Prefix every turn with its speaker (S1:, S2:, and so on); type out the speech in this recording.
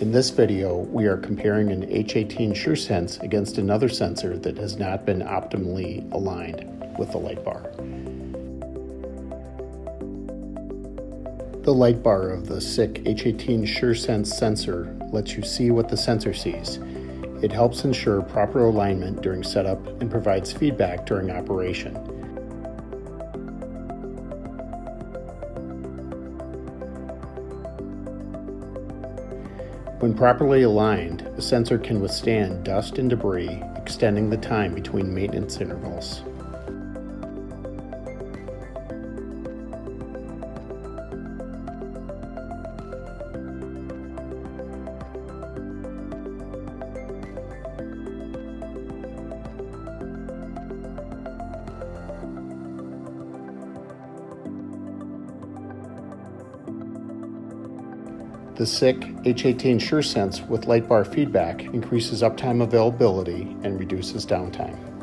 S1: In this video, we are comparing an H18 SureSense against another sensor that has not been optimally aligned with the light bar. The light bar of the SICK H18 SureSense sensor lets you see what the sensor sees. It helps ensure proper alignment during setup and provides feedback during operation. When properly aligned, the sensor can withstand dust and debris, extending the time between maintenance intervals. The SICK H18 SureSense with light bar feedback increases uptime availability and reduces downtime.